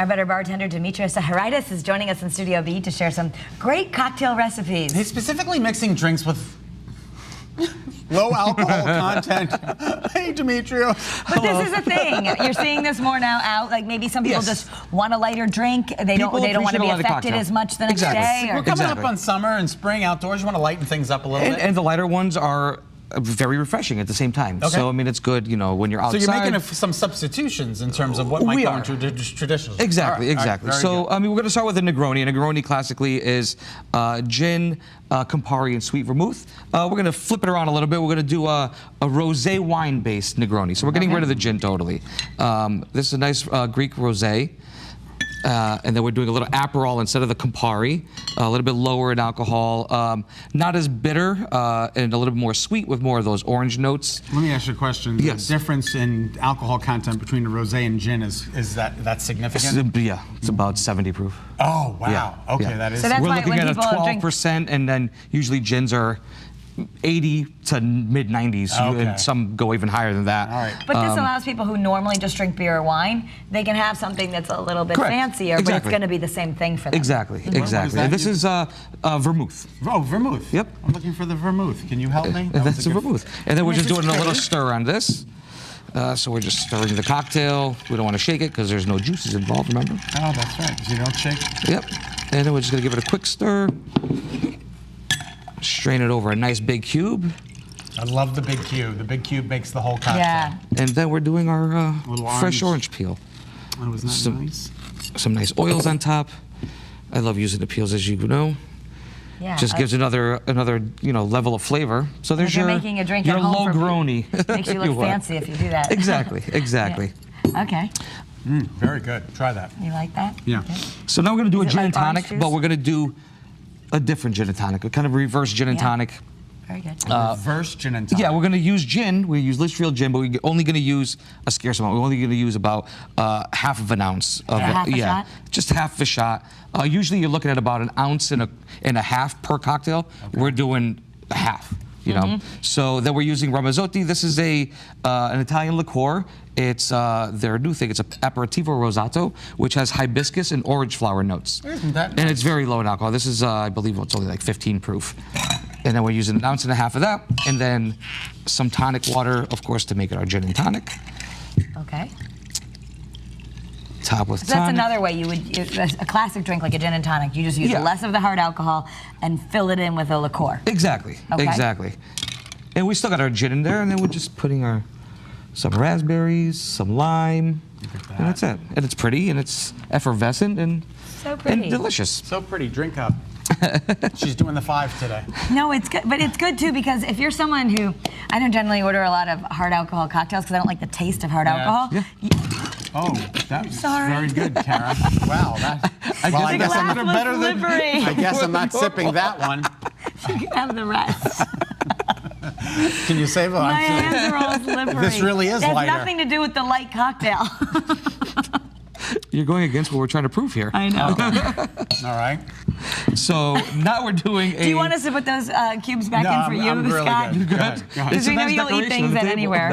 Our better bartender, Demetrios Saharitis, is joining us in Studio B to share some great cocktail recipes. He's specifically mixing drinks with low alcohol content. Hey, Demetrios. But this is a thing. You're seeing this more now out. Like maybe some people just want a lighter drink. They don't want to be affected as much the next day. We're coming up on summer and spring outdoors. You want to lighten things up a little bit. And the lighter ones are very refreshing at the same time. Okay. So I mean, it's good, you know, when you're outside. So you're making some substitutions in terms of what might go into traditional. Exactly, exactly. So I mean, we're going to start with a Negroni. A Negroni classically is gin, Campari, and sweet vermouth. We're going to flip it around a little bit. We're going to do a rosé wine-based Negroni. So we're getting rid of the gin totally. This is a nice Greek rosé. And then we're doing a little Aperol instead of the Campari, a little bit lower in alcohol, not as bitter, and a little bit more sweet with more of those orange notes. Let me ask you a question. Yes. The difference in alcohol content between the rosé and gin is that significant? Yeah, it's about 70 proof. Oh, wow. Yeah. Okay, yeah. that is. So that's we're why looking at a 12%, and then usually gins are 80 to mid-90s, and some go even higher than that. All right. But this allows people who normally just drink beer or wine, they can have something that's a little bit fancier, but it's going to be the same thing for them. Exactly, exactly. And this is vermouth. Oh, vermouth. Yep. I'm looking for the vermouth. Can you help me? That's the vermouth. And then we're just doing a little stir on this. So we're just stirring the cocktail. We don't want to shake it because there's no juices involved, remember? Oh, that's right, because you don't shake. Yep. And then we're just going to give it a quick stir. Strain it over a nice big cube. I love the big cube. The big cube makes the whole cocktail. Yeah. And then we're doing our fresh orange peel. Oh, isn't that nice? Some nice oils on top. I love using the peels, as you know. Yeah. Just gives another level of flavor. So there's your making a drink your at home Negroni. Makes you look fancy if you do that. Exactly, exactly. Yeah. Okay. Very good. Try that. You like that? Yeah. Okay. So now we're going to do a gin and like tonic, but we're going to do a different gin and tonic, a kind of reverse gin and tonic. Very good. Reverse gin and tonic. Yeah, we're going to use gin. We use Litchfield gin, but we're only going to use a scarce amount. We're only going to use about half of an ounce of it. Half a shot? Just half a shot. Usually you're looking at about an ounce and a half per cocktail. Okay. We're doing a half. You know, so then we're using Ramazzotti. This is an Italian liqueur. It's their new thing. It's an aperitivo rosato, which has hibiscus and orange flower notes. Isn't that nice? And it's very low in alcohol. This is, I believe, it's only like 15 proof. And then we're using an ounce and a half of that, and then some tonic water, of course, to make it our gin and tonic. Okay. Top with so tonic. That's another way you would, a classic drink like a gin and tonic, you just use less of the hard alcohol and fill it in with a liqueur. Exactly, exactly. And we still got our gin in there, and then we're just putting some raspberries, some lime, and that's it. And it's pretty, and it's effervescent, and, and delicious. So pretty. Drink up. She's doing the 5 today. No, it's good, but it's good too because if you're someone who, I don't generally order a lot of hard alcohol cocktails because I don't like the taste of hard alcohol. Yeah. Oh, that's very good, Kara. Wow, I guess I'm better than. I guess I'm not sipping that one. You can have the rest. Can you save it? My hands are all slippery. This really is lighter. It has nothing to do with the light cocktail. You're going against what we're trying to prove here. I know. Okay. All right. So now we're doing Do you want us to put those cubes back in for I'm really Scott? good. Because we know you'll eat things at anywhere.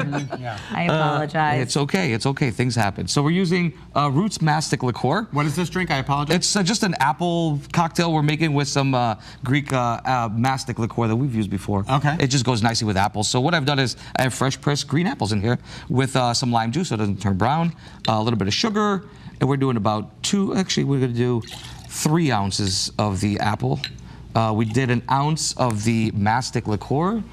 I apologize. It's okay. It's okay. Things happen. So we're using Roots Mastic liqueur. What is this drink? I apologize. It's just an apple cocktail we're making with some Greek mastic liqueur that we've used before. Okay. It just goes nicely with apples. So what I've done is I have fresh pressed green apples in here with some lime juice so it doesn't turn brown, a little bit of sugar, and we're doing about 2, actually we're going to do 3 ounces of the apple. We did an ounce of the mastic liqueur,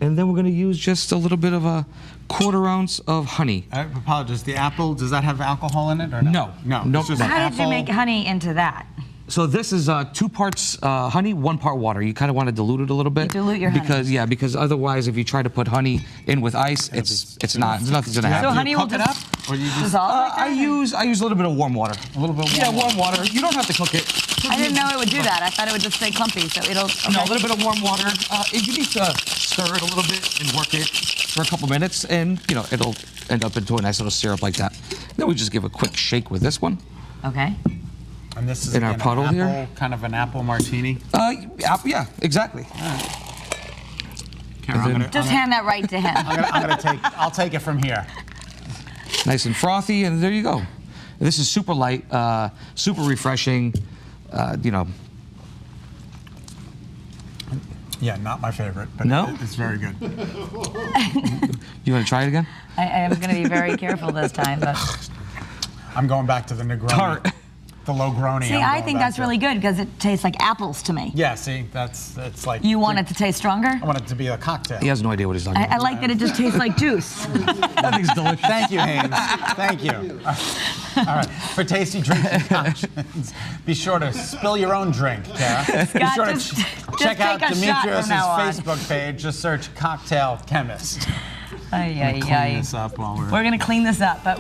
and then we're going to use just a little bit of a 1/4 ounce of honey. I apologize. The apple, does that have alcohol in it or no? No. It's just How did you make honey into that? So this is 2 parts honey, 1 part water. You kind of want to dilute it a little bit. You dilute your honey. Because otherwise, if you try to put honey in with ice, nothing's gonna happen. So honey will just or you just dissolve like that? I use a little bit of warm water. A little bit of warm water. You don't have to cook it. I didn't know it would do that. I thought it would just stay clumpy, so it'll... Okay. No, a little bit of warm water. You need to stir it a little bit and work it for a couple minutes, and it'll end up into a nice little syrup like that. Then we just give a quick shake with this one. Okay. And this is in our puddle here. Kind of an apple martini. Yeah, exactly. All right. Karen, just hand that right to him. I'll take it from here. Nice and frothy, and there you go. This is super light, super refreshing. You know. Yeah, not my favorite, but no? It's very good. You want to try it again? I am going to be very careful this time, but I'm going back to the Negroni. Tart. The Logroni. See, I think that's really good because it tastes like apples to me. Yeah, see, it's like... You want it to taste stronger? I want it to be a cocktail. He has no idea what he's talking about. I like that it just tastes like juice. That thing's delicious. Thank you, Haynes. Thank you. All right, for tasty drinking conscience, be sure to spill your own drink, Tara. Be sure to check out Demetrius' Facebook page. Just search Cocktail Chemist. Ay, ay, clean this up while we're going to clean this up, but